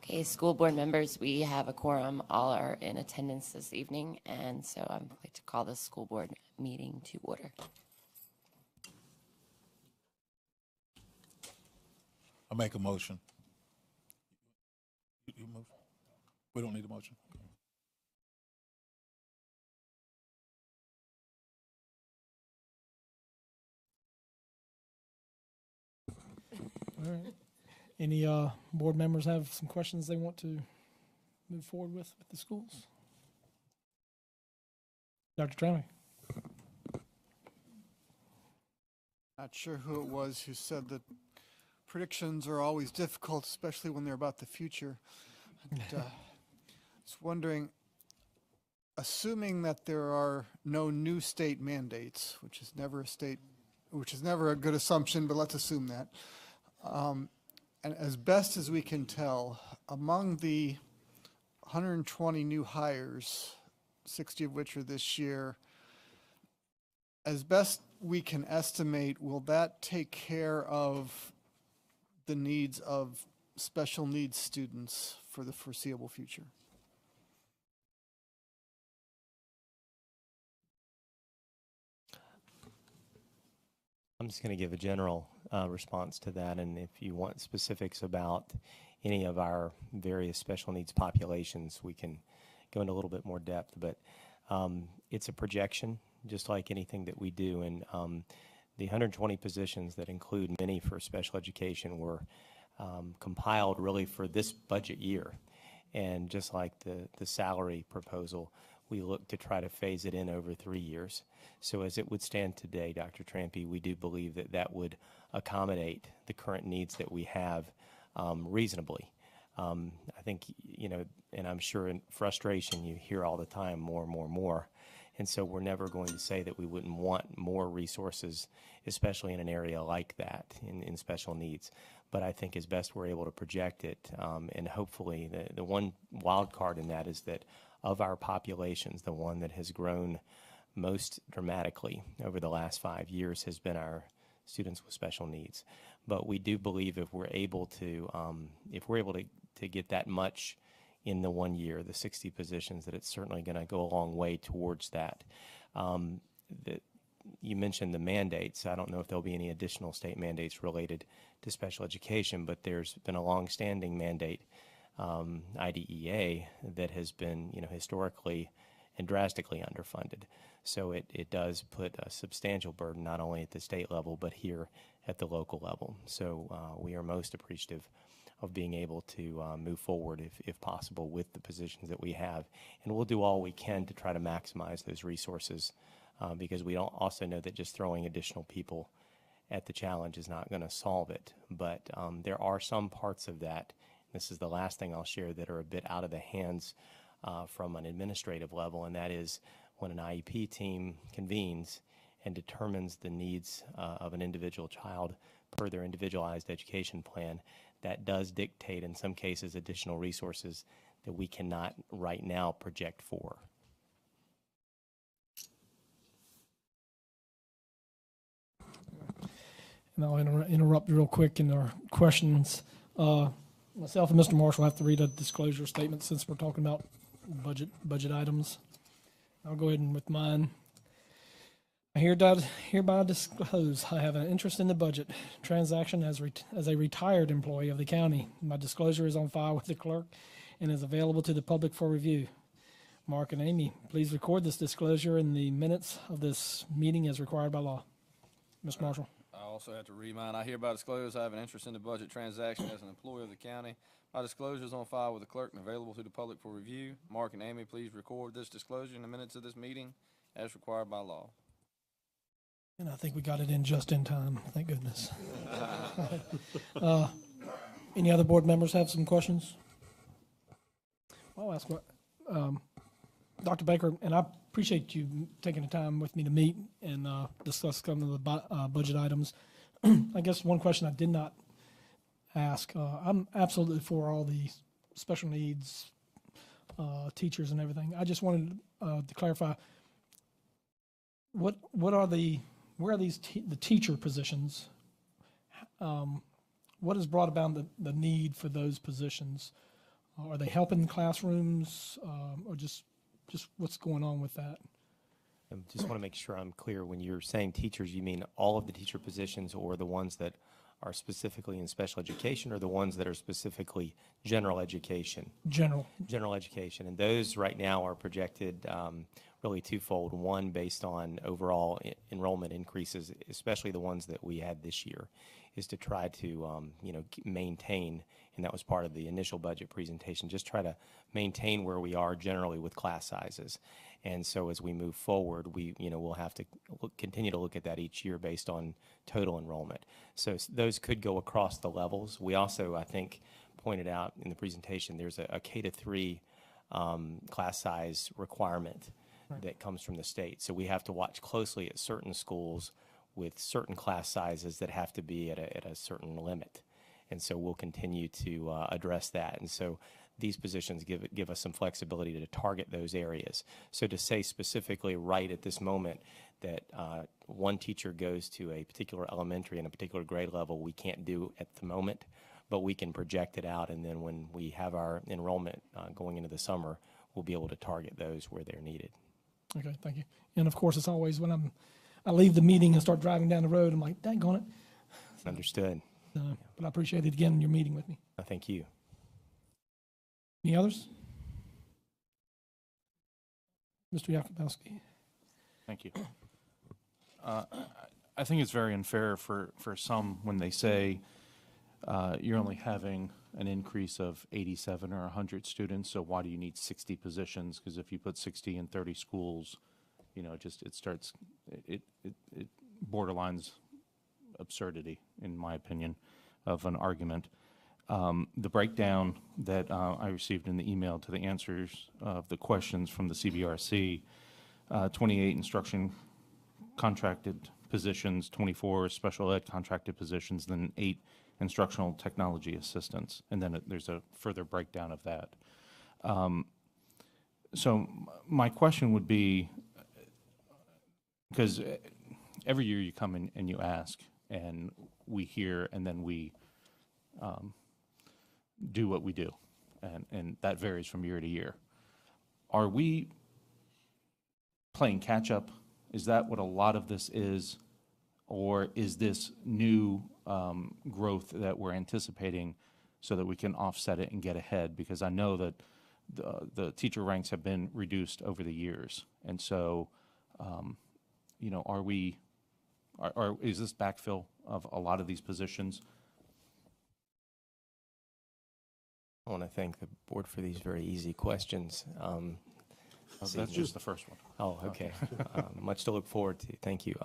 Okay, school board members, we have a quorum. All are in attendance this evening, and so I'm going to call the school board meeting to order. I make a motion. You move? We don't need a motion. All right. Any board members have some questions they want to move forward with the schools? Dr. Trammey. Not sure who it was who said that predictions are always difficult, especially when they're about the future. I was wondering, assuming that there are no new state mandates, which is never a good assumption, but let's assume that. And as best as we can tell, among the 120 new hires, 60 of which are this year, as best we can estimate, will that take care of the needs of special needs students for the foreseeable future? I'm just going to give a general response to that, and if you want specifics about any of our various special needs populations, we can go into a little bit more depth, but it's a projection, just like anything that we do, and the 120 positions that include many for special education were compiled really for this budget year, and just like the salary proposal, we look to try to phase it in over 3 years. So as it would stand today, Dr. Trampy, we do believe that that would accommodate the current needs that we have reasonably. I think, you know, and I'm sure in frustration you hear all the time more and more and more. And so we're never going to say that we wouldn't want more resources, especially in an area like that, in special needs. But I think as best we're able to project it, and hopefully the one wild card in that is that of our populations, the one that has grown most dramatically over the last 5 years has been our students with special needs. But we do believe if we're able to get that much in the 1 year, the 60 positions, that it's certainly going to go a long way towards that. You mentioned the mandates. I don't know if there'll be any additional state mandates related to special education, but there's been a long-standing mandate, IDEA, that has been, you know, historically and drastically underfunded. So it does put a substantial burden not only at the state level but here at the local level. So we are most appreciative of being able to move forward, if possible, with the positions that we have. And we'll do all we can to try to maximize those resources because we don't also know that just throwing additional people at the challenge is not going to solve it. But there are some parts of that, this is the last thing I'll share, that are a bit out of the hands from an administrative level, and that is when an IEP team convenes and determines the needs of an individual child per their individualized education plan, that does dictate in some cases additional resources that we cannot right now project for. And I'll interrupt real quick in our questions. Myself and Mr. Marshall have to read a disclosure statement since we're talking about budget items. I'll go ahead and with mine. I hereby disclose I have an interest in the budget transaction as a retired employee of the county. My disclosure is on file with the clerk and is available to the public for review. Mark and Amy, please record this disclosure in the minutes of this meeting as required by law. Mr. Marshall. I also have to read mine. I hereby disclose I have an interest in the budget transaction as an employee of the county. My disclosure is on file with the clerk and available to the public for review. Mark and Amy, please record this disclosure in the minutes of this meeting as required by law. And I think we got it in just in time. Thank goodness. Any other board members have some questions? I'll ask what, Dr. Baker, and I appreciate you taking the time with me to meet and discuss some of the budget items. I guess one question I did not ask, I'm absolutely for all the special needs teachers and everything. I just wanted to clarify, where are these the teacher positions? What has brought about the need for those positions? Are they helping classrooms, or just what's going on with that? I just want to make sure I'm clear. When you're saying teachers, you mean all of the teacher positions or the ones that are specifically in special education or the ones that are specifically general education? General. General education. And those right now are projected really twofold. One, based on overall enrollment increases, especially the ones that we had this year, is to try to maintain, and that was part of the initial budget presentation, just try to maintain where we are generally with class sizes. And so as we move forward, we'll have to continue to look at that each year based on total enrollment. So those could go across the levels. We also, I think, pointed out in the presentation, there's a K-3 class size requirement that comes from the state. So we have to watch closely at certain schools with certain class sizes that have to be at a certain limit. And so we'll continue to address that. And so these positions give us some flexibility to target those areas. So to say specifically right at this moment that one teacher goes to a particular elementary and a particular grade level, we can't do at the moment, but we can project it out. And then when we have our enrollment going into the summer, we'll be able to target those where they're needed. Okay, thank you. And of course, it's always when I leave the meeting and start driving down the road, I'm like, daggone it. Understood. But I appreciate it again, your meeting with me. Thank you. Any others? Mr. Yakubowski. Thank you. I think it's very unfair for some when they say you're only having an increase of 87 or 100 students, so why do you need 60 positions? Because if you put 60 in 30 schools, it borderlines absurdity, in my opinion, of an argument. The breakdown that I received in the email to the answers of the questions from the CBRC, 28 instruction contracted positions, 24 special ed contracted positions, then 8 instructional technology assistants, and then there's a further breakdown of that. So my question would be, because every year you come in and you ask, and we hear, and then we do what we do, and that varies from year to year. Are we playing catch up? Is that what a lot of this is? Or is this new growth that we're anticipating so that we can offset it and get ahead? Because I know that the teacher ranks have been reduced over the years. And so, is this backfill of a lot of these positions? I want to thank the board for these very easy questions. That's just the first one. Oh, okay. Much to look forward to. Thank you.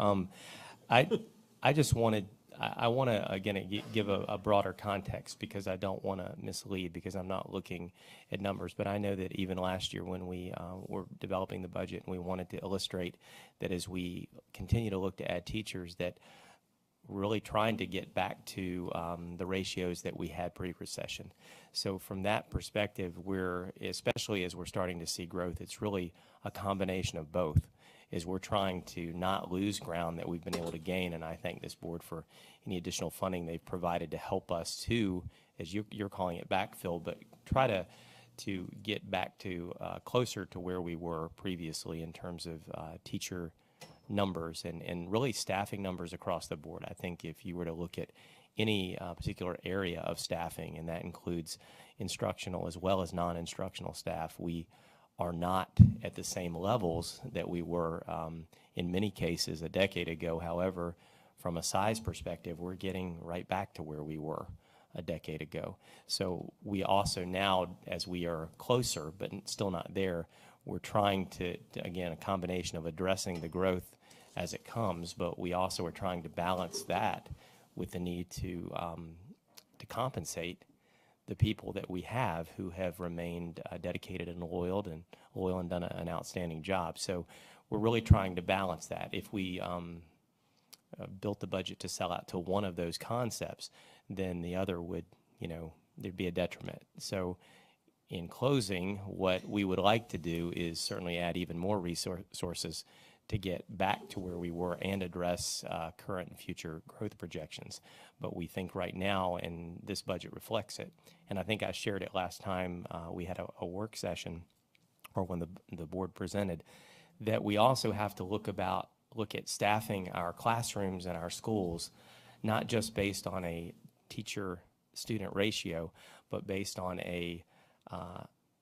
I just wanted, I want to, again, give a broader context because I don't want to mislead because I'm not looking at numbers. But I know that even last year when we were developing the budget and we wanted to illustrate that as we continue to look to add teachers, that we're really trying to get back to the ratios that we had pre-recession. So from that perspective, especially as we're starting to see growth, it's really a combination of both. Is we're trying to not lose ground that we've been able to gain, and I thank this board for any additional funding they've provided to help us to, as you're calling it, backfill, but try to get back to closer to where we were previously in terms of teacher numbers and really staffing numbers across the board. I think if you were to look at any particular area of staffing, and that includes instructional as well as non-instructional staff, we are not at the same levels that we were in many cases a decade ago. However, from a size perspective, we're getting right back to where we were a decade ago. So we also now, as we are closer but still not there, we're trying to again, a combination of addressing the growth as it comes, but we also are trying to balance that with the need to compensate the people that we have who have remained dedicated and loyal and done an outstanding job. So we're really trying to balance that. If we built the budget to sell out to one of those concepts, then the other would, there'd be a detriment. So in closing, what we would like to do is certainly add even more resources to get back to where we were and address current and future growth projections. But we think right now, and this budget reflects it, and I think I shared it last time we had a work session, or when the board presented, that we also have to look at staffing our classrooms and our schools, not just based on a teacher-student ratio, but based on a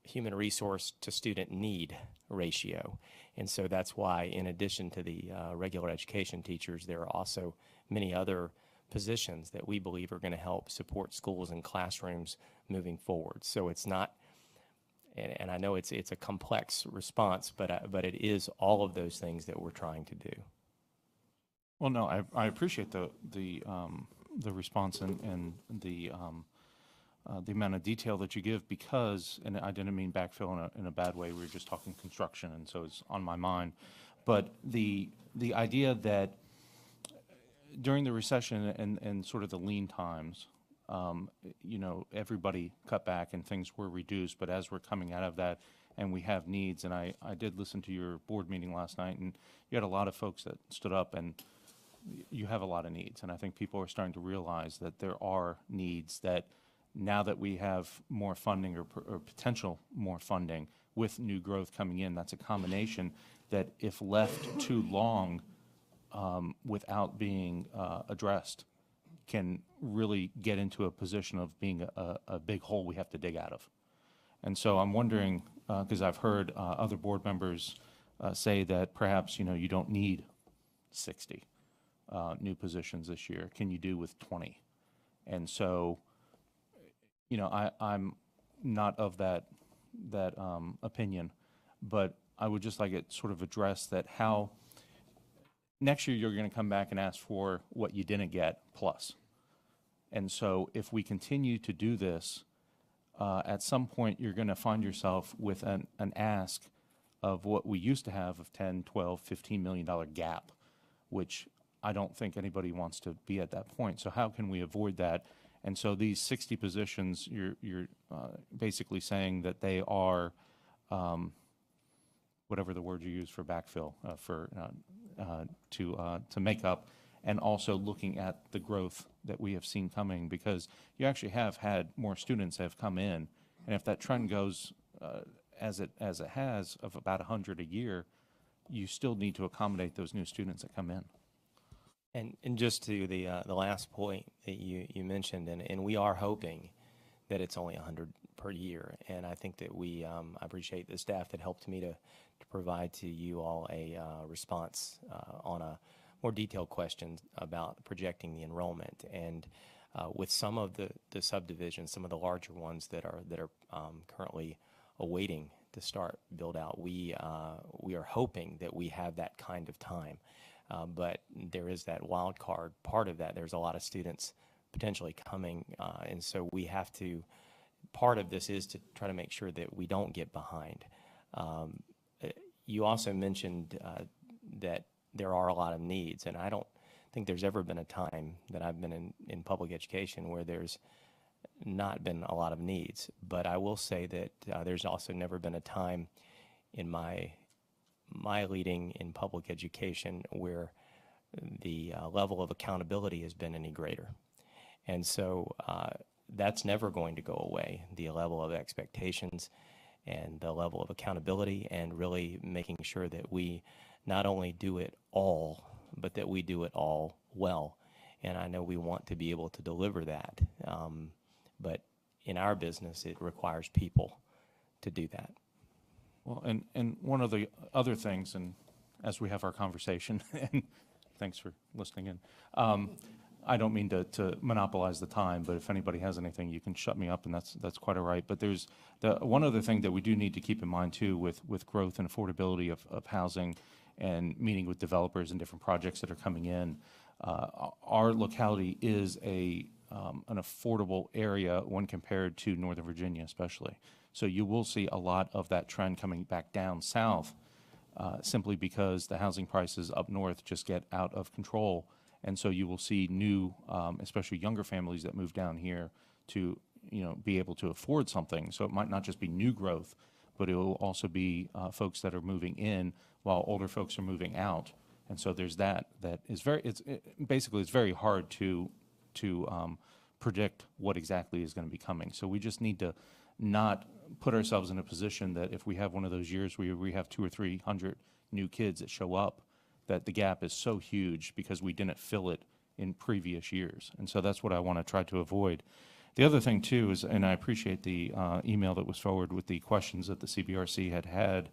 human resource to student need ratio. And so that's why, in addition to the regular education teachers, there are also many other positions that we believe are going to help support schools and classrooms moving forward. So it's not, and I know it's a complex response, but it is all of those things that we're trying to do. Well, no, I appreciate the response and the amount of detail that you give, because, and I didn't mean backfill in a bad way, we were just talking construction, and so it's on my mind. But the idea that during the recession and sort of the lean times, you know, everybody cut back and things were reduced, but as we're coming out of that and we have needs, and I did listen to your board meeting last night, and you had a lot of folks that stood up, and you have a lot of needs, and I think people are starting to realize that there are needs that, now that we have more funding or potential more funding with new growth coming in, that's a combination that, if left too long without being addressed, can really get into a position of being a big hole we have to dig out of. And so I'm wondering, because I've heard other board members say that perhaps, you know, you don't need 60 new positions this year. Can you do with 20? And so, you know, I'm not of that opinion, but I would just like it sort of addressed that how next year you're going to come back and ask for what you didn't get plus. And so if we continue to do this, at some point you're going to find yourself with an ask of what we used to have of 10, 12, $15 million gap, which I don't think anybody wants to be at that point. So how can we avoid that? And so these 60 positions, you're basically saying that they are, whatever the word you use for backfill, to make up, and also looking at the growth that we have seen coming, because you actually have had more students that have come in, and if that trend goes as it has, of about 100 a year, you still need to accommodate those new students that come in. And just to the last point that you mentioned, and we are hoping that it's only 100 per year. And I think that I appreciate the staff that helped me to provide to you all a response on a more detailed question about projecting the enrollment. And with some of the subdivisions, some of the larger ones that are currently awaiting to start build out, we are hoping that we have that kind of time. But there is that wild card part of that. There's a lot of students potentially coming, and so we have to, part of this is to try to make sure that we don't get behind. You also mentioned that there are a lot of needs, and I don't think there's ever been a time that I've been in public education where there's not been a lot of needs. But I will say that there's also never been a time in my leading in public education where the level of accountability has been any greater. And so that's never going to go away, the level of expectations and the level of accountability, and really making sure that we not only do it all, but that we do it all well. And I know we want to be able to deliver that, but in our business, it requires people to do that. Well, and one of the other things, and as we have our conversation, and thanks for listening in, I don't mean to monopolize the time, but if anybody has anything, you can shut me up, and that's quite all right. But there's one other thing that we do need to keep in mind too, with growth and affordability of housing, and meeting with developers and different projects that are coming in. Our locality is an affordable area when compared to Northern Virginia, especially. So you will see a lot of that trend coming back down south, simply because the housing prices up north just get out of control. And so you will see new, especially younger families that move down here to, be able to afford something. So it might not just be new growth, but it will also be folks that are moving in while older folks are moving out. And so there's that is basically it's very hard to predict what exactly is going to be coming. So we just need to not put ourselves in a position that if we have one of those years where we have 200 or 300 new kids that show up, that the gap is so huge because we didn't fill it in previous years. And so that's what I want to try to avoid. The other thing too is, and I appreciate the email that was forwarded with the questions that the CBRC had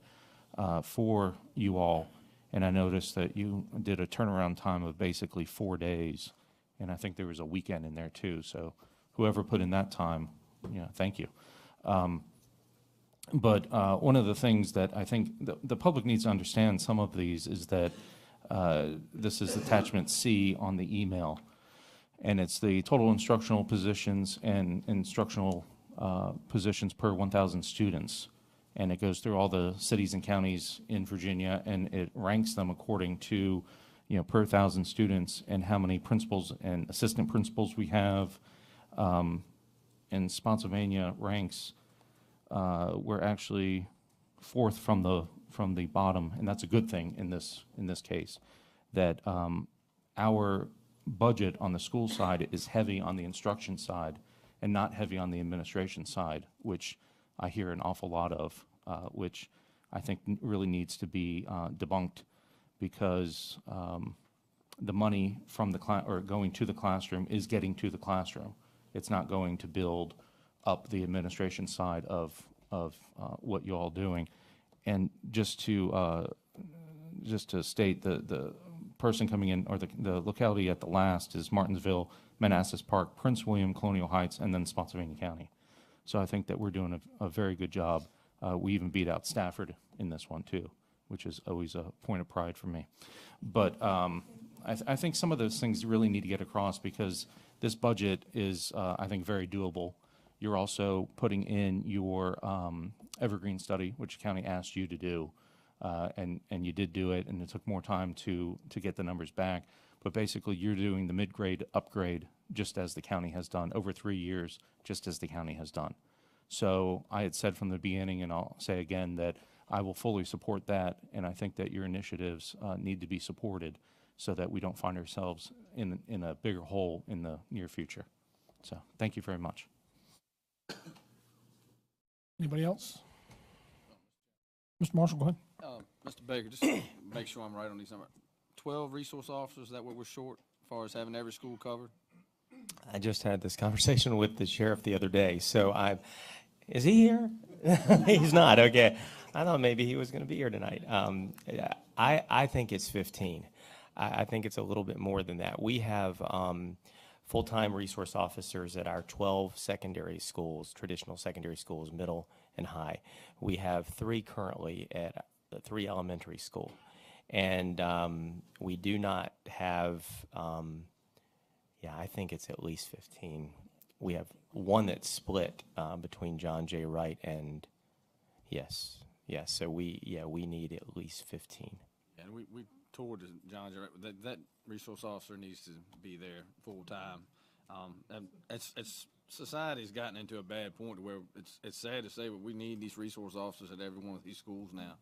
for you all. And I noticed that you did a turnaround time of basically 4 days. And I think there was a weekend in there too. So whoever put in that time, thank you. But one of the things that I think the public needs to understand some of these is that this is attachment C on the email. And it's the total instructional positions and instructional positions per 1,000 students. And it goes through all the cities and counties in Virginia, and it ranks them according to, per 1,000 students and how many principals and assistant principals we have. And Spotsylvania ranks, we're actually fourth from the bottom, and that's a good thing in this case. That our budget on the school side is heavy on the instruction side and not heavy on the administration side, which I hear an awful lot of, which I think really needs to be debunked, because the money from or going to the classroom is getting to the classroom. It's not going to build up the administration side of what you're all doing. And just to state, the person coming in, or the locality at the last, is Martinsville, Manassas Park, Prince William, Colonial Heights, and then Spotsylvania County. So I think that we're doing a very good job. We even beat out Stafford in this one too, which is always a point of pride for me. But I think some of those things really need to get across, because this budget is, I think, very doable. You're also putting in your Evergreen study, which the county asked you to do, and you did do it, and it took more time to get the numbers back. But basically, you're doing the mid-grade upgrade just as the county has done over 3 years, just as the county has done. So I had said from the beginning, and I'll say again, that I will fully support that, and I think that your initiatives need to be supported so that we don't find ourselves in a bigger hole in the near future. So thank you very much. Anybody else? Mr. Marshall, go ahead. Mr. Baker, just to make sure I'm right on these numbers. 12 resource officers, is that what we're short as far as having every school covered? I just had this conversation with the sheriff the other day, so is he here? He's not, okay. I thought maybe he was going to be here tonight. I think it's 15. I think it's a little bit more than that. We have full-time resource officers at our 12 secondary schools, traditional secondary schools, middle and high. We have 3 currently at 3 elementary school. And we do not have, I think it's at least 15. We have one that's split between John J. Wright and, yes. So we need at least 15. And we toured John J. Wright. That resource officer needs to be there full time. And it's society's gotten into a bad point to where it's sad to say, but we need these resource officers at every one of these schools now.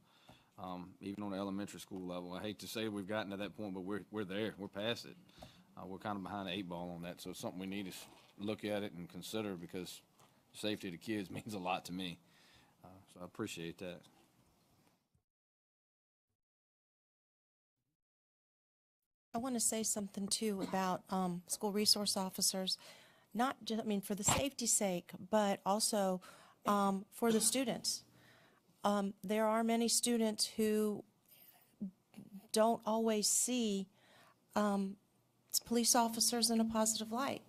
Even on the elementary school level. I hate to say we've gotten to that point, but we're there. We're past it. We're kind of behind the 8 ball on that, so it's something we need to look at it and consider, because safety of the kids means a lot to me. So I appreciate that. I want to say something too about school resource officers, not just, for the safety's sake, but also for the students. There are many students who don't always see police officers in a positive light.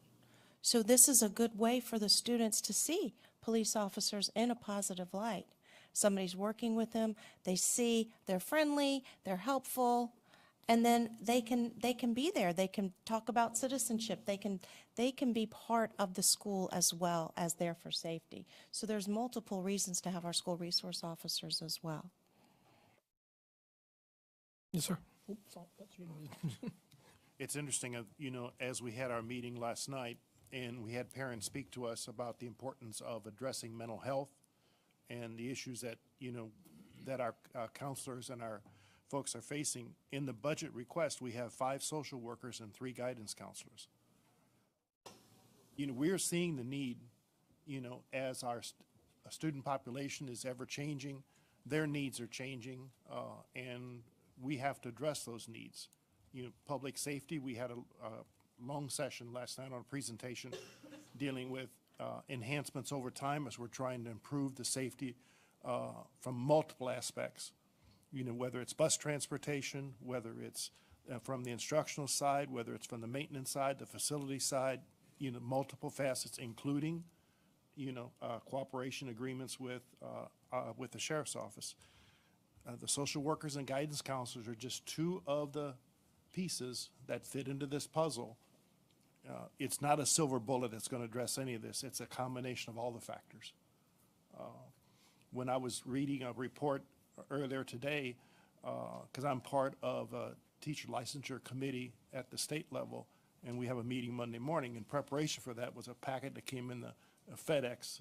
So this is a good way for the students to see police officers in a positive light. Somebody's working with them, they see they're friendly, they're helpful, and then they can be there. They can talk about citizenship. They can be part of the school as well as there for safety. So there's multiple reasons to have our school resource officers as well. Yes, sir. Oops, that's you. It's interesting, as we had our meeting last night, and we had parents speak to us about the importance of addressing mental health and the issues that, that our counselors and our folks are facing. In the budget request, we have 5 social workers and 3 guidance counselors. We're seeing the need, as our student population is ever changing, their needs are changing, and we have to address those needs. Public safety, we had a long session last night on a presentation dealing with enhancements over time as we're trying to improve the safety from multiple aspects. Whether it's bus transportation, whether it's from the instructional side, whether it's from the maintenance side, the facility side, multiple facets, including, cooperation agreements with the sheriff's office. The social workers and guidance counselors are just 2 of the pieces that fit into this puzzle. It's not a silver bullet that's going to address any of this. It's a combination of all the factors. When I was reading a report earlier today, because I'm part of a teacher licensure committee at the state level, and we have a meeting Monday morning. In preparation for that was a packet that came in the FedEx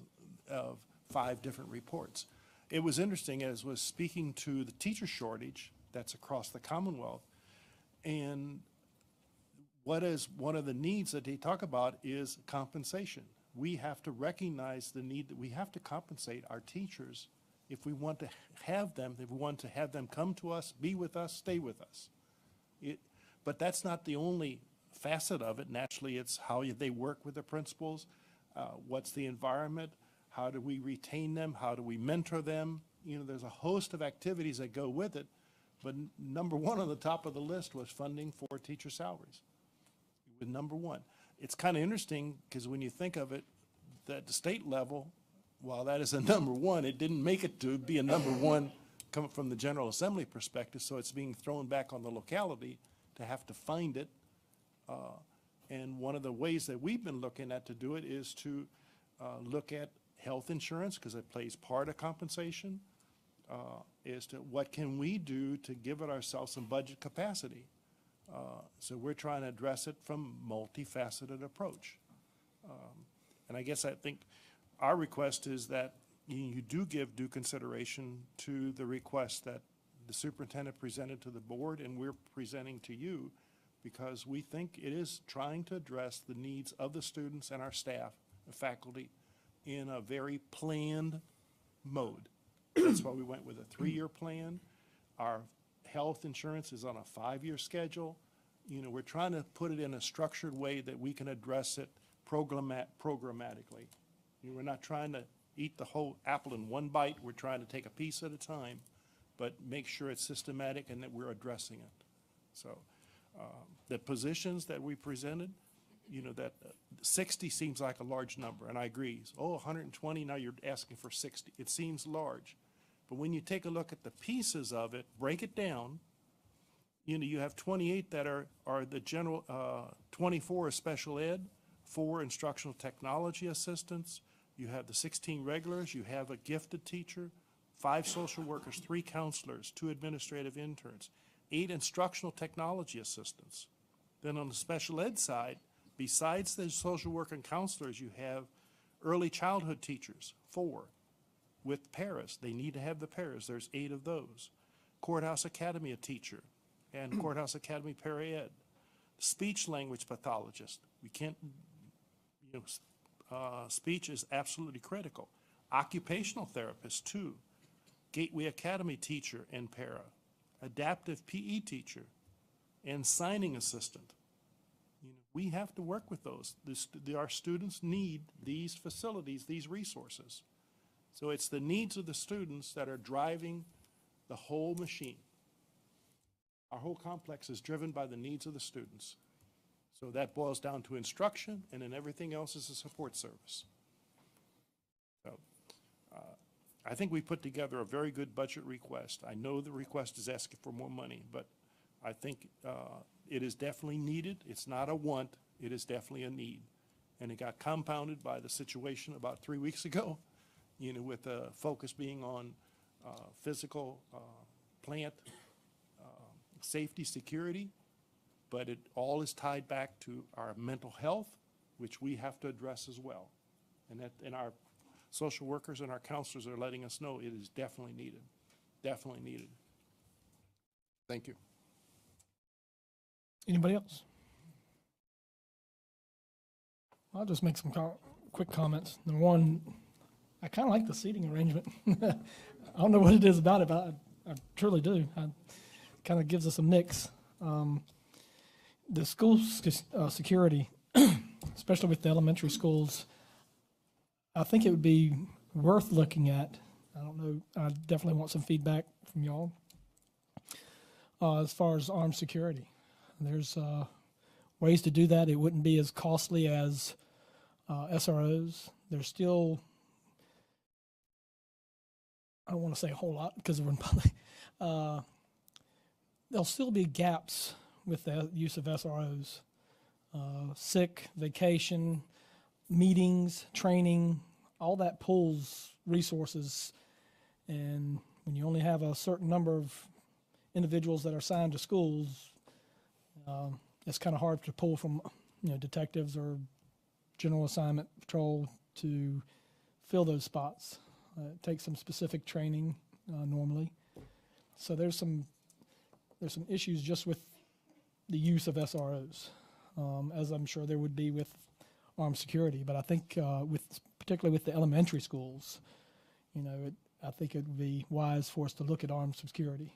of 5 different reports. It was interesting as was speaking to the teacher shortage that's across the Commonwealth, and what is one of the needs that they talk about is compensation. We have to recognize the need that we have to compensate our teachers if we want to have them, come to us, be with us, stay with us. But that's not the only facet of it. Naturally, it's how they work with the principals, what's the environment, how do we retain them, how do we mentor them. There's a host of activities that go with it, but number 1 on the top of the list was funding for teacher salaries. With number 1. It's kind of interesting because when you think of it, at the state level, while that is a number 1, it didn't make it to be a number 1 coming from the General Assembly perspective, so it's being thrown back on the locality to have to find it. And one of the ways that we've been looking at to do it is to look at health insurance, because it plays part of compensation, as to what can we do to give it ourselves some budget capacity. So we're trying to address it from multifaceted approach. And I guess I think our request is that you do give due consideration to the request that the superintendent presented to the board and we're presenting to you, because we think it is trying to address the needs of the students and our staff, the faculty, in a very planned mode. That's why we went with a 3-year plan. Our health insurance is on a 5-year schedule. We're trying to put it in a structured way that we can address it programmatically. We're not trying to eat the whole apple in one bite. We're trying to take a piece at a time, but make sure it's systematic and that we're addressing it. So the positions that we presented, that 60 seems like a large number, and I agree. 120, now you're asking for 60. It seems large. But when you take a look at the pieces of it, break it down, you have 28 that are the general, 24 is special ed, 4 instructional technology assistants, you have the 16 regulars, you have a gifted teacher, 5 social workers, 3 counselors, 2 administrative interns, 8 instructional technology assistants. Then on the special ed side, besides the social worker and counselors, you have early childhood teachers, 4. With paras, they need to have the paras. There's 8 of those. Courthouse Academy, a teacher, and Courthouse Academy para-ed. Speech language pathologist. We can't, speech is absolutely critical. Occupational therapist, 2. Gateway Academy teacher and para. Adaptive PE teacher and signing assistant. We have to work with those. Our students need these facilities, these resources. So it's the needs of the students that are driving the whole machine. Our whole complex is driven by the needs of the students. So that boils down to instruction, and then everything else is a support service. So I think we put together a very good budget request. I know the request is asking for more money, but I think it is definitely needed. It's not a want, it is definitely a need. And it got compounded by the situation about 3 weeks ago, with the focus being on physical plant safety, security, but it all is tied back to our mental health, which we have to address as well. And that in our social workers and our counselors are letting us know it is definitely needed. Definitely needed. Thank you. Anybody else? I'll just make some quick comments. Number one, I kind of like the seating arrangement. I don't know what it is about it, but I truly do. It kind of gives us a mix. The school security, especially with the elementary schools, I think it would be worth looking at. I don't know. I definitely want some feedback from y'all as far as armed security. There's ways to do that. It wouldn't be as costly as SROs. There's still, I don't want to say a whole lot because we're in public. There'll still be gaps with the use of SROs. Sick, vacation, meetings, training, all that pulls resources. And when you only have a certain number of individuals that are assigned to schools, it's kind of hard to pull from, detectives or general assignment patrol to fill those spots. It takes some specific training normally. So there's some issues just with the use of SROs, as I'm sure there would be with armed security. But I think particularly with the elementary schools, I think it would be wise for us to look at armed security,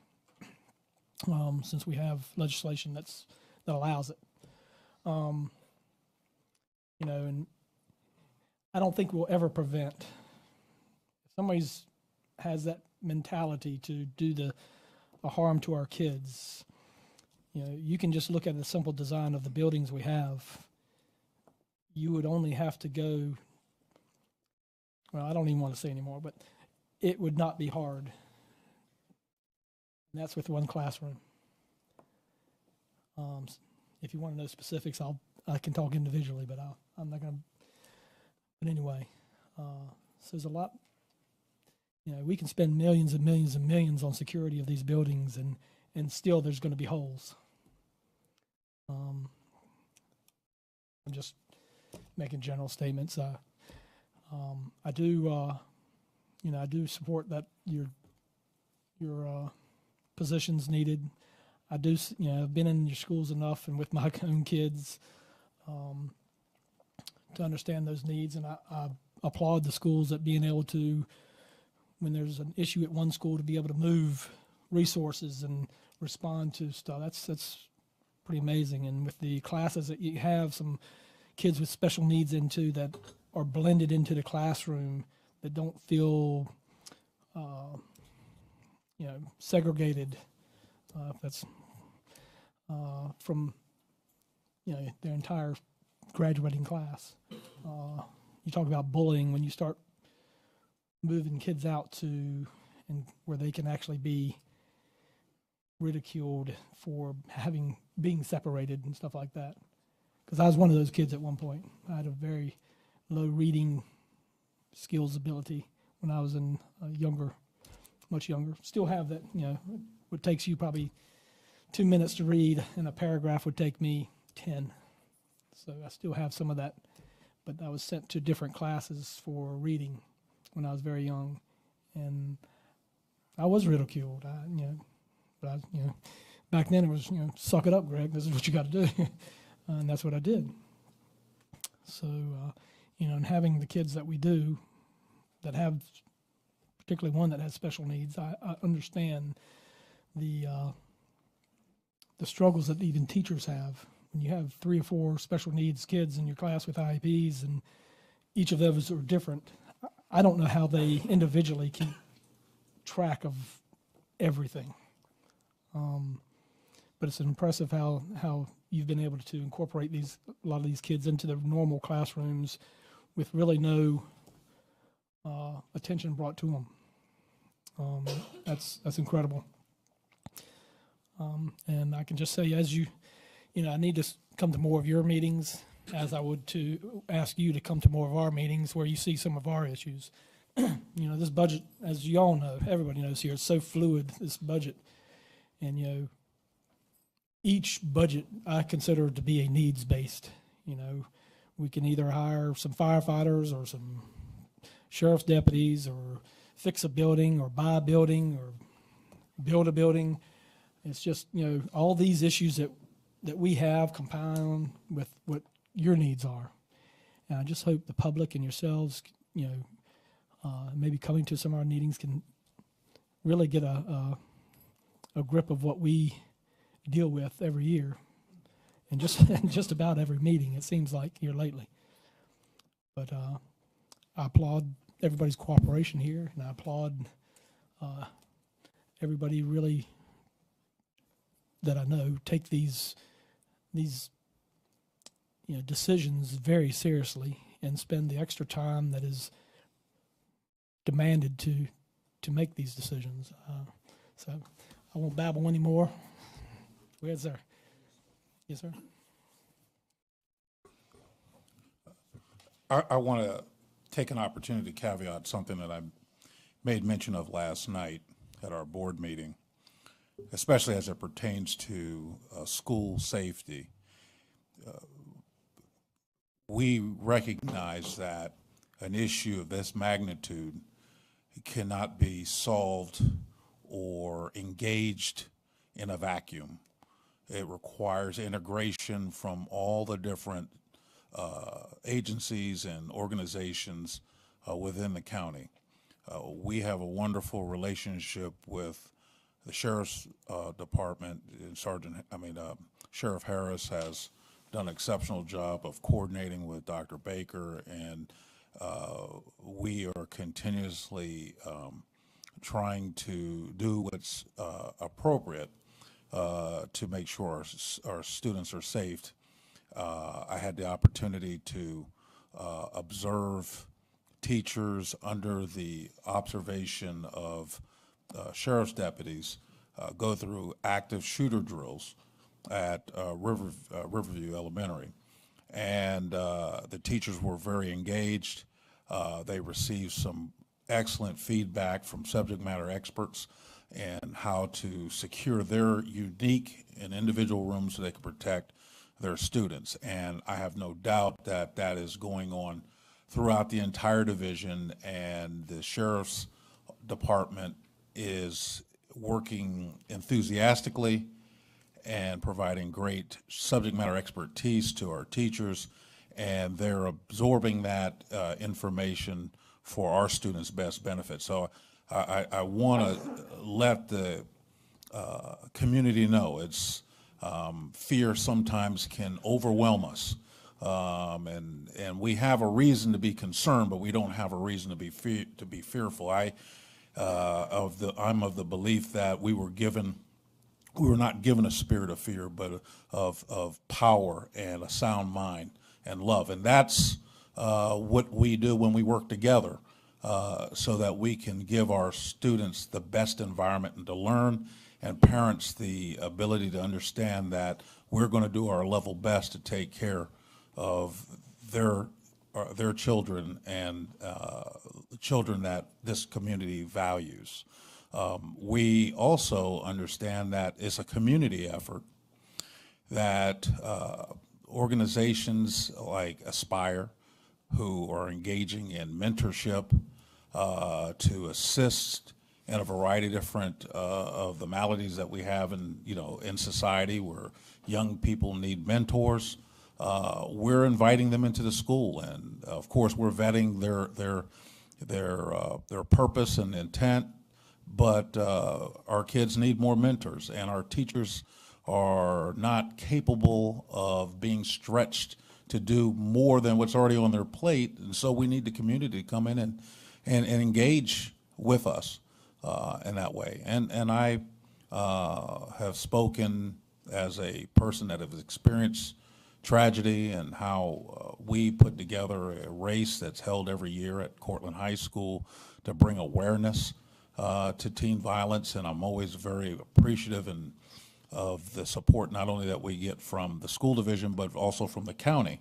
since we have legislation that allows it. And I don't think we'll ever prevent. If somebody has that mentality to do a harm to our kids, you can just look at the simple design of the buildings we have. You would only have to go, well, I don't even want to say anymore, but it would not be hard. And that's with one classroom. If you want to know specifics, I can talk individually, but I'm not going to. But anyway, so there's a lot. We can spend millions and millions and millions on security of these buildings, and still there's going to be holes. I'm just making general statements. I do support that your position's needed. I do, I've been in your schools enough and with my own kids to understand those needs, and I applaud the schools at being able to, when there's an issue at one school, to be able to move resources and respond to stuff. That's pretty amazing. And with the classes that you have some kids with special needs into that are blended into the classroom, that don't feel segregated. That's from their entire graduating class. You talk about bullying when you start moving kids out to and where they can actually be ridiculed for being separated and stuff like that. Because I was one of those kids at one point. I had a very low reading skills ability when I was much younger. Still have that, what takes you probably 2 minutes to read in a paragraph would take me 10. So I still have some of that, but I was sent to different classes for reading when I was very young, and I was ridiculed. Back then it was, suck it up, Greg. This is what you got to do, and that's what I did. So, and having the kids that we do, that have, particularly one that has special needs, I understand the struggles that even teachers have. When you have 3 or 4 special needs kids in your class with IEPs, and each of those are different, I don't know how they individually keep track of everything. But it's impressive how you've been able to incorporate a lot of these kids into the normal classrooms with really no attention brought to them. That's incredible. And I can just say, I need to come to more of your meetings, as I would to ask you to come to more of our meetings where you see some of our issues. This budget, as you all know, everybody knows here, it's so fluid, this budget. And, each budget I consider to be a needs-based. We can either hire some firefighters or some sheriff's deputies or fix a building or buy a building or build a building. It's just, all these issues that we have compound with what your needs are. And I just hope the public and yourselves, maybe coming to some of our meetings can really get a grip of what we deal with every year, and just about every meeting, it seems like, here lately. But I applaud everybody's cooperation here, and I applaud everybody really that I know take these decisions very seriously and spend the extra time that is demanded to make these decisions. So I won't babble anymore. Go ahead, sir. Yes, sir. I want to take an opportunity to caveat something that I made mention of last night at our board meeting, especially as it pertains to school safety. We recognize that an issue of this magnitude cannot be solved or engaged in a vacuum. It requires integration from all the different agencies and organizations within the county. We have a wonderful relationship with the Sheriff's Department, and Sheriff Harris has done an exceptional job of coordinating with Dr. Baker, and we are continuously trying to do what's appropriate to make sure our students are safe. I had the opportunity to observe teachers under the observation of sheriff's deputies go through active shooter drills at Riverview Elementary. And the teachers were very engaged. They received some excellent feedback from subject matter experts and how to secure their unique and individual rooms so they can protect their students. And I have no doubt that that is going on throughout the entire division, and the Sheriff's Department is working enthusiastically and providing great subject matter expertise to our teachers, and they're absorbing that information for our students' best benefit. So I want to let the community know it's fear sometimes can overwhelm us, and we have a reason to be concerned, but we don't have a reason to be fearful. I'm of the belief that we were not given a spirit of fear, but of power and a sound mind and love. And that's what we do when we work together, so that we can give our students the best environment and to learn, and parents the ability to understand that we're going to do our level best to take care of their children and children that this community values. We also understand that it's a community effort, that organizations like Aspire, who are engaging in mentorship to assist in a variety of different of the maladies that we have in society, where young people need mentors. We're inviting them into the school, and of course we're vetting their purpose and intent. But our kids need more mentors, and our teachers are not capable of being stretched to do more than what's already on their plate. And so we need the community to come in and engage with us in that way. And I have spoken as a person that has experienced tragedy, and how we put together a race that's held every year at Cortland High School to bring awareness to teen violence. And I'm always very appreciative of the support not only that we get from the school division, but also from the county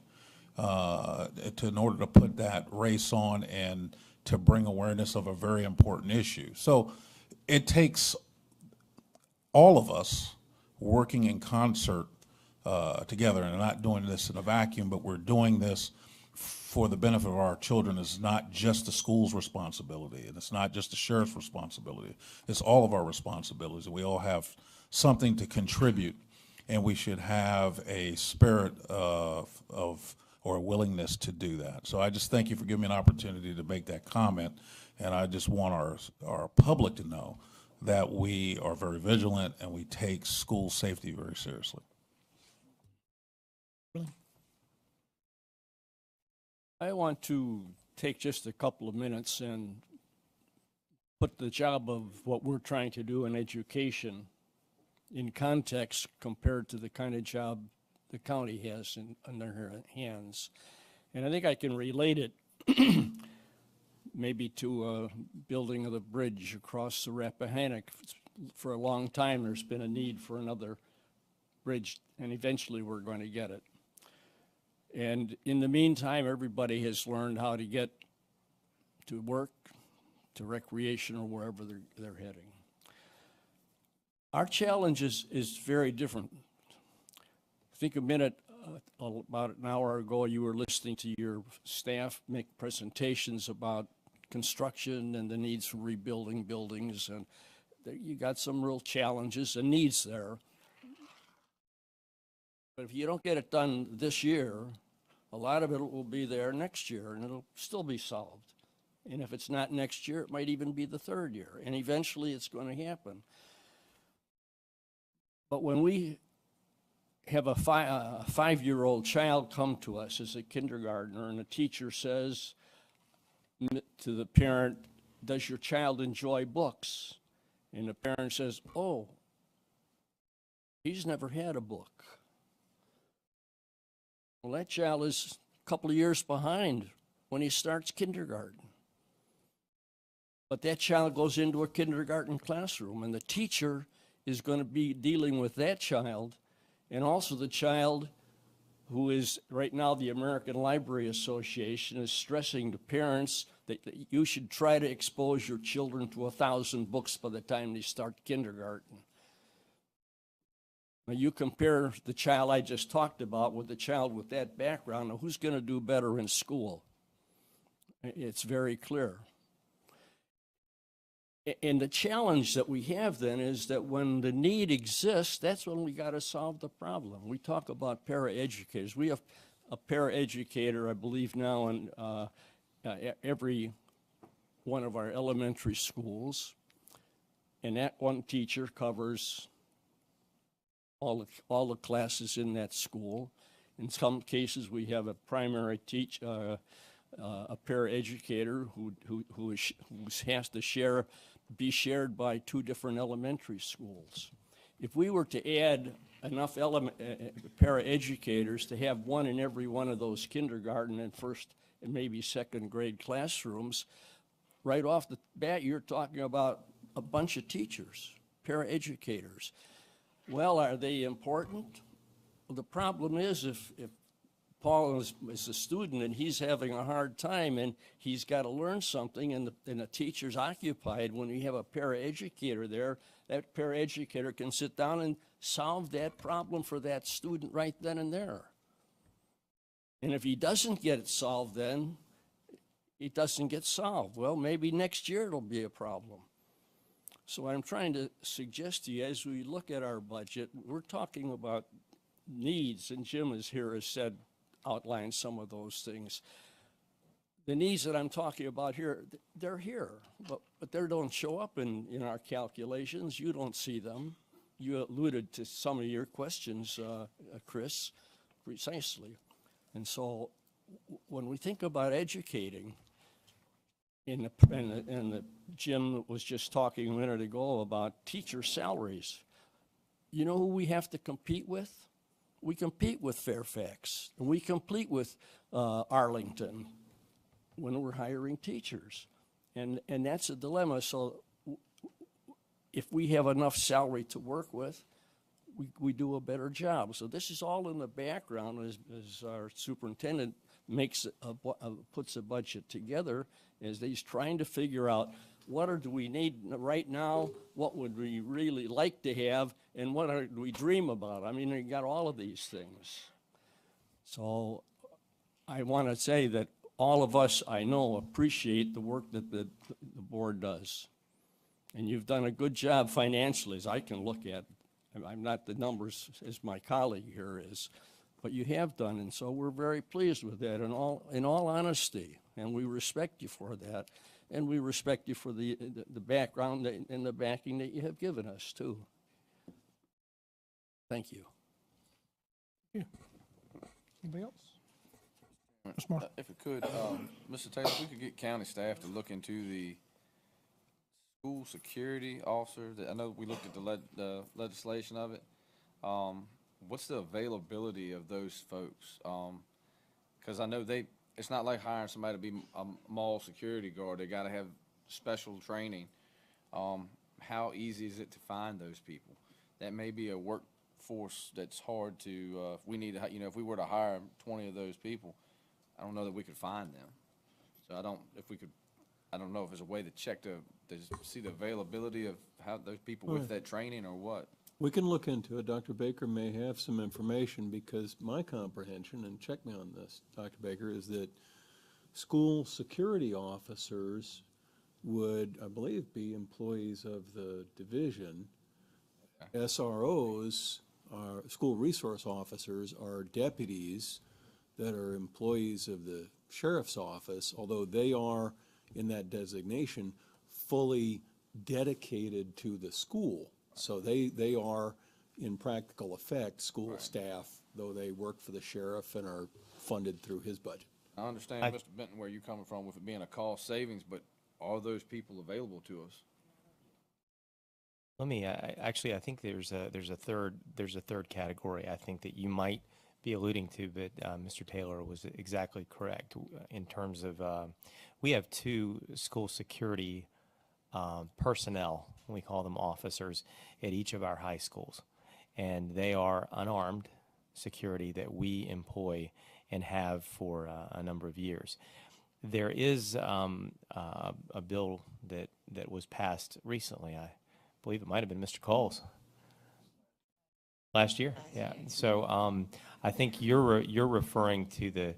in order to put that race on and to bring awareness of a very important issue. So it takes all of us working in concert together, and not doing this in a vacuum, but we're doing this for the benefit of our children is not just the school's responsibility, and it's not just the sheriff's responsibility. It's all of our responsibilities, and we all have something to contribute, and we should have a spirit of or a willingness to do that. So I just thank you for giving me an opportunity to make that comment, and I just want our public to know that we are very vigilant and we take school safety very seriously. I want to take just a couple of minutes and put the job of what we're trying to do in education in context compared to the kind of job the county has in their hands. And I think I can relate it maybe to building of the bridge across the Rappahannock. For a long time, there's been a need for another bridge, and eventually we're going to get it. And in the meantime, everybody has learned how to get to work, to recreation, or wherever they're heading. Our challenge is very different. Think a minute, about an hour ago, you were listening to your staff make presentations about construction and the needs for rebuilding buildings, and you got some real challenges and needs there. But if you don't get it done this year, a lot of it will be there next year, and it'll still be solved. And if it's not next year, it might even be the third year, and eventually it's going to happen. But when we have a five-year-old child come to us as a kindergartner, and the teacher says to the parent, "Does your child enjoy books?" And the parent says, "Oh, he's never had a book." Well, that child is a couple of years behind when he starts kindergarten. But that child goes into a kindergarten classroom, and the teacher is going to be dealing with that child, and also the child who is, right now, the American Library Association is stressing to parents that you should try to expose your children to 1,000 books by the time they start kindergarten. Now, you compare the child I just talked about with the child with that background, now who's going to do better in school? It's very clear. And the challenge that we have then is that when the need exists, that's when we got to solve the problem. We talk about paraeducators. We have a paraeducator, I believe now, in every one of our elementary schools. And that one teacher covers all the classes in that school. In some cases, we have a primary teacher, a paraeducator who has to be shared by 2 different elementary schools. If we were to add enough paraeducators to have one in every one of those kindergarten and first and maybe second grade classrooms, right off the bat, you're talking about a bunch of teachers, paraeducators. Well, are they important? Well, the problem is if Paul is a student and he's having a hard time and he's got to learn something, and the teacher's occupied, when you have a paraeducator there, that paraeducator can sit down and solve that problem for that student right then and there. And if he doesn't get it solved then, it doesn't get solved. Well, maybe next year it'll be a problem. So what I'm trying to suggest to you, as we look at our budget, we're talking about needs, and Jim is here, has said, outlined some of those things. The needs that I'm talking about here, they're here, but they don't show up in our calculations. You don't see them. You alluded to some of your questions, Chris, precisely. And so when we think about educating, and Jim was just talking a minute ago about teacher salaries, you know who we have to compete with? We compete with Fairfax, and we compete with Arlington when we're hiring teachers. And that's a dilemma. So if we have enough salary to work with, we do a better job. So this is all in the background as our superintendent puts a budget together, as he's trying to figure out what do we need right now, what would we really like to have, and what do we dream about. I mean, you got all of these things. So I want to say that all of us, I know, appreciate the work that the board does. And you've done a good job financially, as I can look at. I'm not the numbers as my colleague here is, but you have done, and so we're very pleased with that in all honesty. And we respect you for that. And we respect you for the background and the backing that you have given us, too. Thank you. Anybody else? Mr. Marshall. If we could, Mr. Taylor, if we could get county staff to look into the school security officer. I know we looked at the legislation of it. What's the availability of those folks? Because I know it's not like hiring somebody to be a mall security guard. They got to have special training. How easy is it to find those people? That may be a workforce that's hard to. If we need to, if we were to hire 20 of those people, I don't know that we could find them. So I don't know if there's a way to check to see the availability of how those people with that training or what. We can look into it. Dr. Baker may have some information, because my comprehension, and check me on this, Dr. Baker, is that school security officers would, I believe, be employees of the division. Okay. SROs, school resource officers, are deputies that are employees of the sheriff's office, although they are, in that designation, fully dedicated to the school. So they are, in practical effect, school staff, though they work for the sheriff and are funded through his budget. I understand, Mr. Benton, where you're coming from with it being a cost savings, but are those people available to us? Let me actually, I think there's a third category I think that you might be alluding to, but Mr. Taylor was exactly correct in terms of we have 2 school security personnel, we call them officers, at each of our high schools, and they are unarmed security that we employ and have for a number of years. There is a bill that was passed recently. I believe it might have been Mr. Cole's last year. Yeah. So I think you're referring to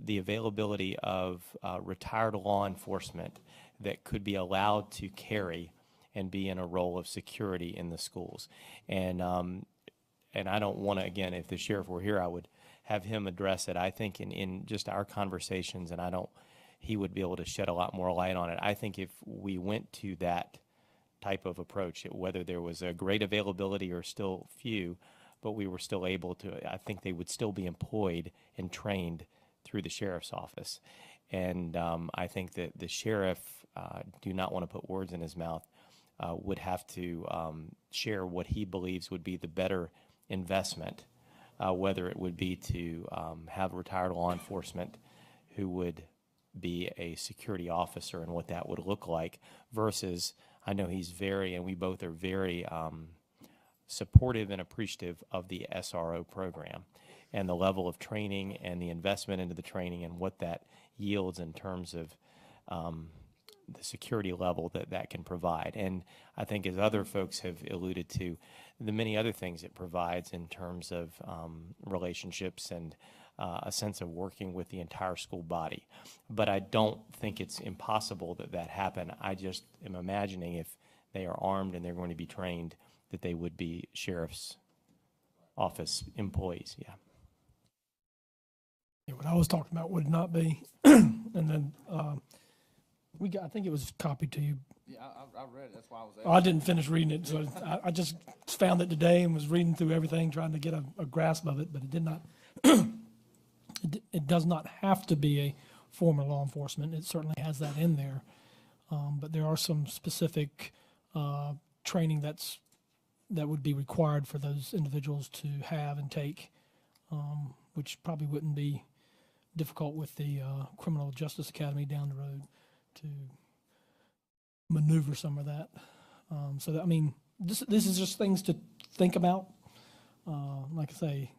the availability of retired law enforcement that could be allowed to carry and be in a role of security in the schools. And I don't want to, again, if the sheriff were here, I would have him address it. I think in just our conversations, and he would be able to shed a lot more light on it. I think if we went to that type of approach, whether there was a great availability or still few, but we were still able to, I think they would still be employed and trained through the sheriff's office. And I think that the sheriff, do not want to put words in his mouth, would have to share what he believes would be the better investment, whether it would be to have retired law enforcement who would be a security officer and what that would look like, versus, I know he's and we both are very supportive and appreciative of the SRO program and the level of training and the investment into the training and what that yields in terms of the security level that can provide. And I think, as other folks have alluded to, the many other things it provides in terms of relationships and a sense of working with the entire school body. But I don't think it's impossible that happen. I just am imagining if they are armed and they're going to be trained, that they would be sheriff's office employees. Yeah. Yeah, what I was talking about would not be, and then I think it was copied to you. Yeah, I read it. That's why I was asking. Oh, I didn't finish reading it, so I just found it today and was reading through everything, trying to get a grasp of it, but it did not. It does not have to be a former law enforcement. It certainly has that in there, but there are some specific training that would be required for those individuals to have and take, which probably wouldn't be difficult with the Criminal Justice Academy down the road to maneuver some of that. So that, I mean, this is just things to think about. Like I say,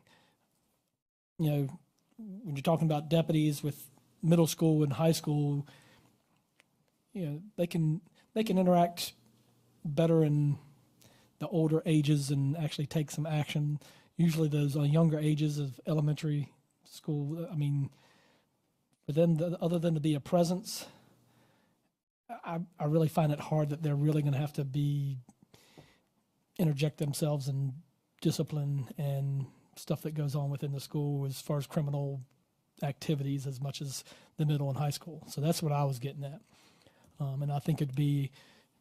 when you're talking about deputies with middle school and high school, they can interact better in the older ages and actually take some action. Usually those younger ages of elementary school, I mean, But then, other than to be a presence, I really find it hard that they're really going to have to interject themselves in discipline and stuff that goes on within the school as far as criminal activities as much as the middle and high school. So that's what I was getting at. And I think it'd be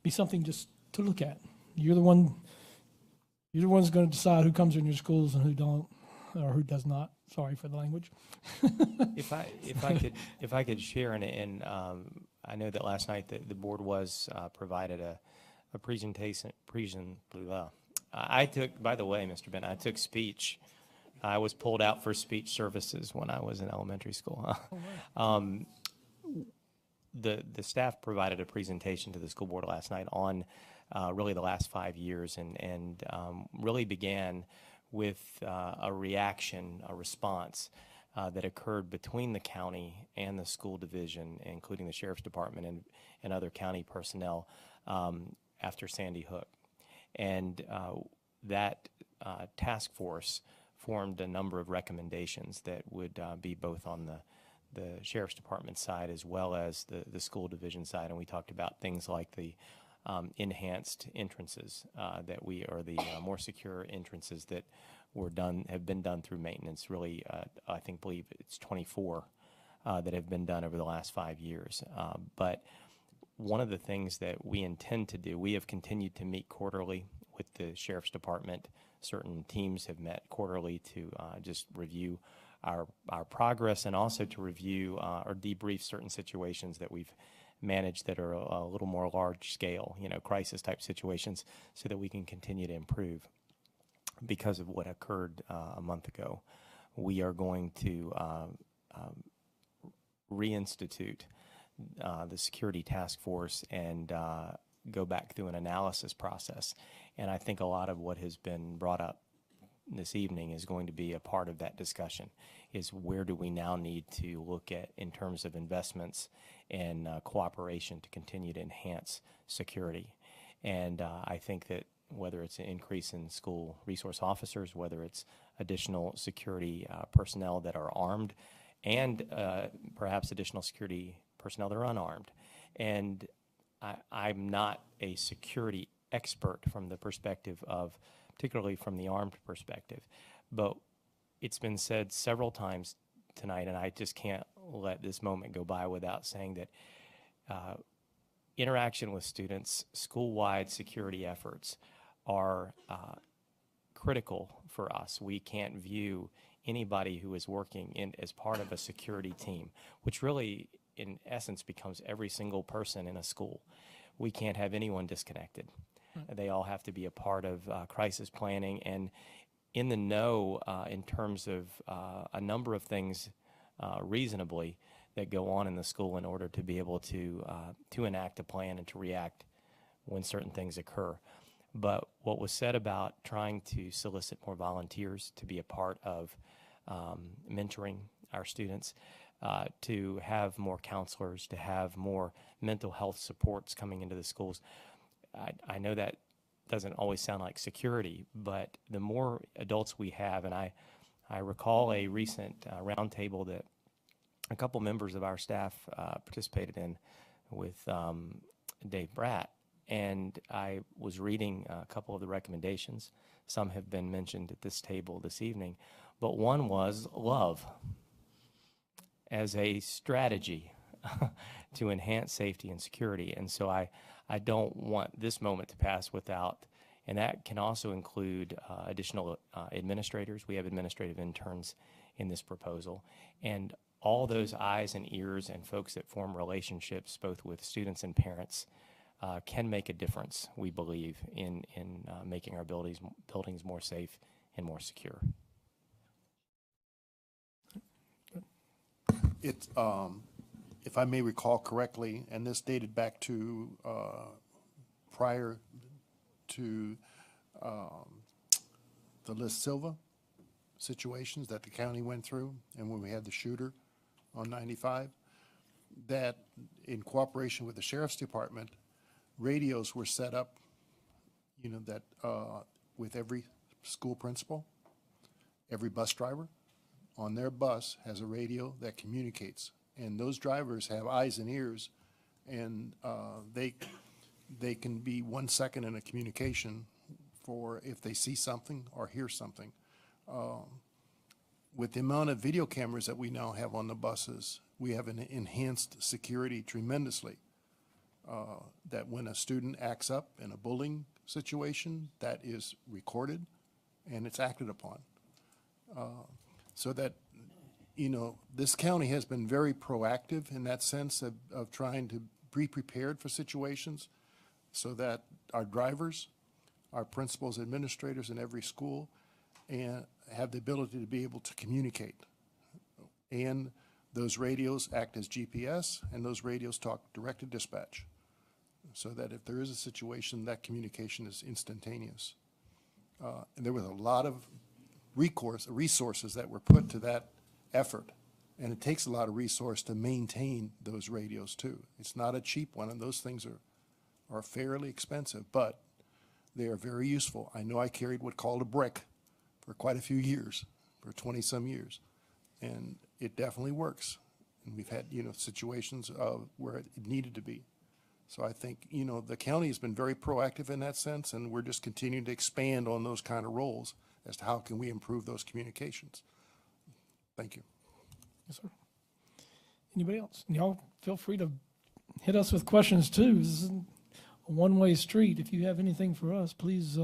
something just to look at. You're the one's going to decide who comes in your schools and who don't, or who does not. Sorry for the language. If I could share, and I know that last night the board was provided a presentation. I took, by the way, Mr. Bennett, I took speech. I was pulled out for speech services when I was in elementary school. The staff provided a presentation to the school board last night on really the last 5 years, and really began with a response that occurred between the county and the school division, including the sheriff's department and other county personnel after Sandy Hook. And that task force formed a number of recommendations that would be both on the sheriff's department side as well as the school division side. And we talked about things like the enhanced entrances or the more secure entrances that have been done through maintenance. Really, believe it's 24 that have been done over the last 5 years. But one of the things that we intend to do, we have continued to meet quarterly with the sheriff's department. Certain teams have met quarterly to just review our progress, and also to review or debrief certain situations that we've managed that are a little more large scale, crisis type situations, so that we can continue to improve. Because of what occurred a month ago, we are going to reinstitute the security task force and go back through an analysis process. And I think a lot of what has been brought up this evening is going to be a part of that discussion, is where do we now need to look at in terms of investments and cooperation to continue to enhance security. And I think that whether it's an increase in school resource officers, whether it's additional security personnel that are armed, and perhaps additional security personnel that are unarmed. And I'm not a security expert from the perspective of, particularly from the armed perspective, but it's been said several times tonight, and I just can't let this moment go by without saying that interaction with students, school-wide security efforts are critical for us. We can't view anybody who is working as part of a security team, which really, in essence, becomes every single person in a school. We can't have anyone disconnected. They all have to be a part of crisis planning and in the know in terms of a number of things reasonably that go on in the school in order to be able to enact a plan and to react when certain things occur. But what was said about trying to solicit more volunteers to be a part of mentoring our students, to have more counselors, to have more mental health supports coming into the schools. I know that doesn't always sound like security, but the more adults we have, and I recall a recent roundtable that a couple members of our staff participated in with Dave Bratt, and I was reading a couple of the recommendations. Some have been mentioned at this table this evening, but one was love as a strategy to enhance safety and security. And so I don't want this moment to pass without, and that can also include additional administrators. We have administrative interns in this proposal. And all those eyes and ears and folks that form relationships both with students and parents can make a difference, we believe, in making our buildings more safe and more secure. It's, if I may recall correctly, and this dated back to prior to the Liz Silva situations that the county went through, and when we had the shooter on 95, that in cooperation with the sheriff's department, radios were set up, that with every school principal, every bus driver on their bus has a radio that communicates And those drivers have eyes and ears, and they can be 1 second in a communication for if they see something or hear something. With the amount of video cameras that we now have on the buses, we have an enhanced security tremendously. That when a student acts up in a bullying situation, that is recorded and it's acted upon. So that, you know, this county has been very proactive in that sense of trying to be prepared for situations so that our drivers, our principals, administrators in every school, and have the ability to be able to communicate. And those radios act as GPS, and those radios talk direct to dispatch, so that if there is a situation, that communication is instantaneous. And there was a lot of resources that were put to that effort, and it takes a lot of resource to maintain those radios too. It's not a cheap one, and those things are fairly expensive, but they are very useful. I know I carried what's called a brick for quite a few years, for 20-some years, and it definitely works. And we've had, you know, situations where it needed to be. So I think, you know, the county has been very proactive in that sense, and we're just continuing to expand on those kind of roles as to how can we improve those communications. Thank you. Yes, sir. Anybody else? And y'all feel free to hit us with questions too. This isn't a one-way street. If you have anything for us, please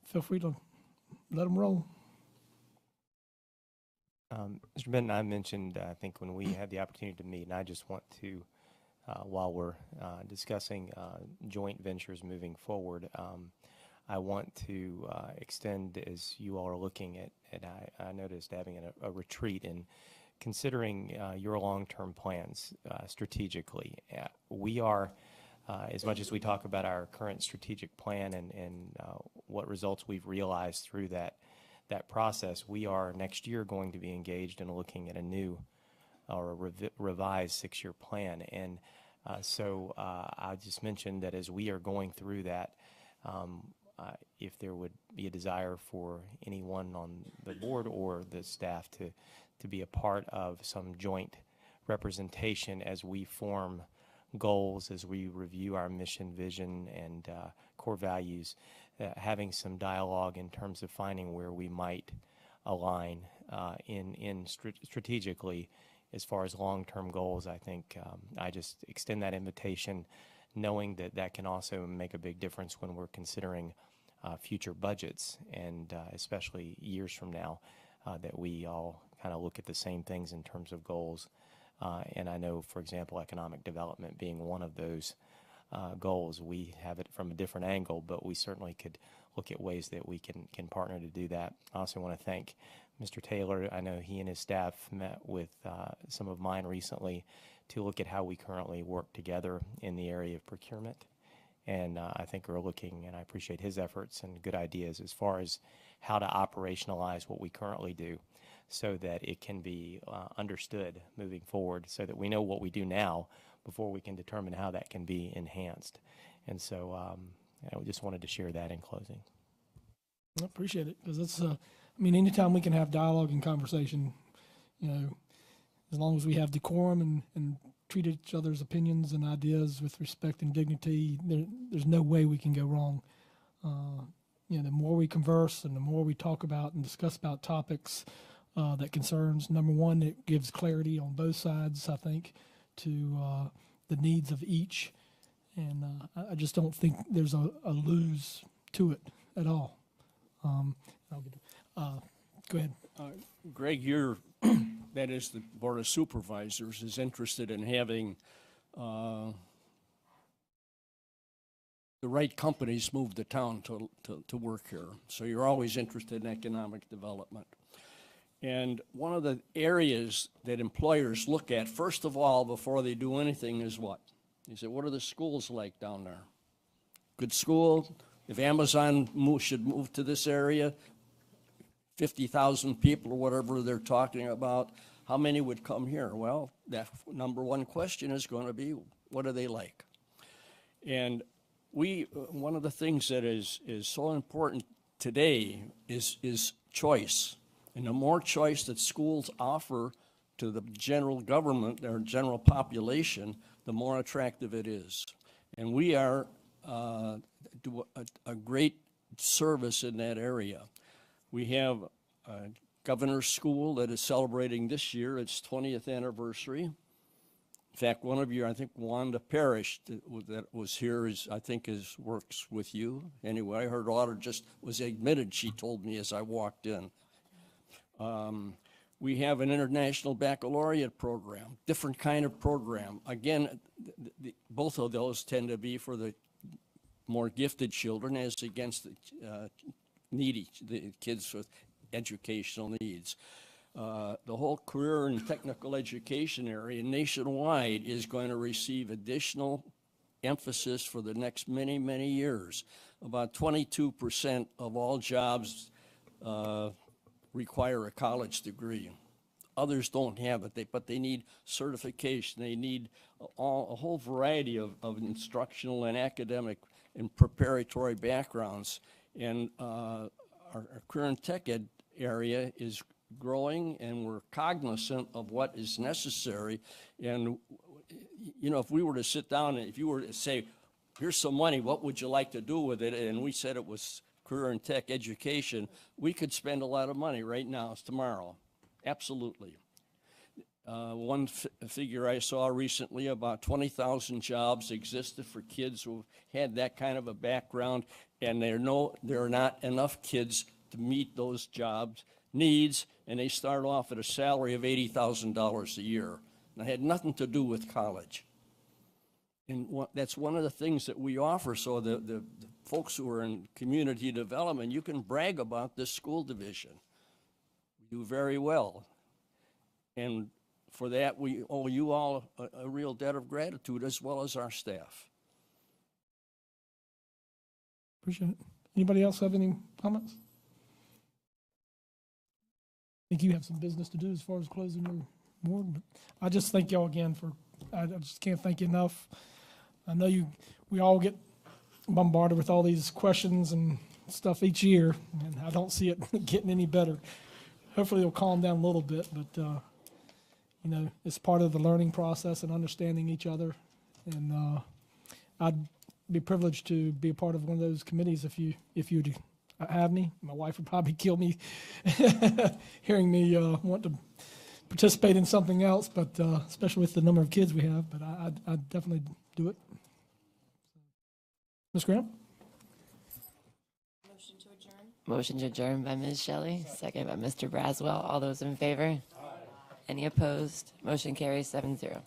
feel free to let them roll. Mr. Benton, I mentioned, I think when we had the opportunity to meet, and I just want to, while we're discussing joint ventures moving forward, I want to extend, as you all are looking at, and I noticed having a retreat and considering your long-term plans strategically. We are, as much as we talk about our current strategic plan and what results we've realized through that process, we are next year going to be engaged in looking at a new or a revised 6-year plan. And so I just mentioned that as we are going through that, if there would be a desire for anyone on the board or the staff to be a part of some joint representation as we form goals, as we review our mission, vision, and core values, having some dialogue in terms of finding where we might align strategically as far as long-term goals. I think I just extend that invitation, knowing that that can also make a big difference when we're considering future budgets, and especially years from now, that we all kind of look at the same things in terms of goals. And I know, for example, economic development being one of those goals. We have it from a different angle, but we certainly could look at ways that we can partner to do that. I also want to thank Mr. Taylor. I know he and his staff met with some of mine recently to look at how we currently work together in the area of procurement. And I think we're looking, and I appreciate his efforts and good ideas as far as how to operationalize what we currently do so that it can be understood moving forward, so that we know what we do now before we can determine how that can be enhanced. And so I just wanted to share that in closing. I appreciate it, because it's, I mean, anytime we can have dialogue and conversation, you know, as long as we have decorum and treat each other's opinions and ideas with respect and dignity, there's no way we can go wrong. You know, the more we converse and the more we talk about and discuss about topics that concerns, number one, it gives clarity on both sides, I think, to the needs of each. And I just don't think there's a lose to it at all. Go ahead. Greg, that is the Board of Supervisors, is interested in having the right companies move to town to work here. So you're always interested in economic development. And one of the areas that employers look at, first of all, before they do anything, is what? They say, what are the schools like down there? Good school? If Amazon should move to this area, 50,000 people or whatever they're talking about, how many would come here? Well, that number one question is going to be, what are they like? And one of the things that is so important today is choice. And the more choice that schools offer to the general government or general population, the more attractive it is. And we are do a great service in that area. We have a governor's school that is celebrating this year its 20th anniversary. In fact, one of you, I think Wanda Parrish, that was here, works with you. Anyway, her daughter just was admitted, she told me as I walked in. We have an international baccalaureate program, different kind of program. Again, both of those tend to be for the more gifted children as against the the kids with educational needs. The whole career and technical education area nationwide is going to receive additional emphasis for the next many, many years. About 22% of all jobs require a college degree. Others don't have it, but they need certification. They need a whole variety of instructional and academic and preparatory backgrounds. And our career and tech ed area is growing, and we're cognizant of what is necessary. And, you know, if we were to sit down and if you were to say, here's some money, what would you like to do with it? And we said it was career and tech education, we could spend a lot of money right now, tomorrow. Absolutely. One figure I saw recently, about 20,000 jobs existed for kids who had that kind of a background, and there are not enough kids to meet those jobs needs, and they start off at a salary of $80,000 a year. And it had nothing to do with college. And that's one of the things that we offer, so the folks who are in community development, you can brag about this school division. We do very well. And for that, we owe you all a real debt of gratitude, as well as our staff. Appreciate it. Anybody else have any comments? I think you have some business to do as far as closing your board, but I just thank y'all again I just can't thank you enough. I know we all get bombarded with all these questions and stuff each year, and I don't see it getting any better. Hopefully it'll calm down a little bit, but you know, it's part of the learning process and understanding each other. And I'd be privileged to be a part of one of those committees if you'd have me. My wife would probably kill me hearing me want to participate in something else, but especially with the number of kids we have. But I'd definitely do it. Ms. Graham? Motion to adjourn. Motion to adjourn by Ms. Shelley, second by Mr. Braswell. All those in favor? Aye. Any opposed? Motion carries 7-0.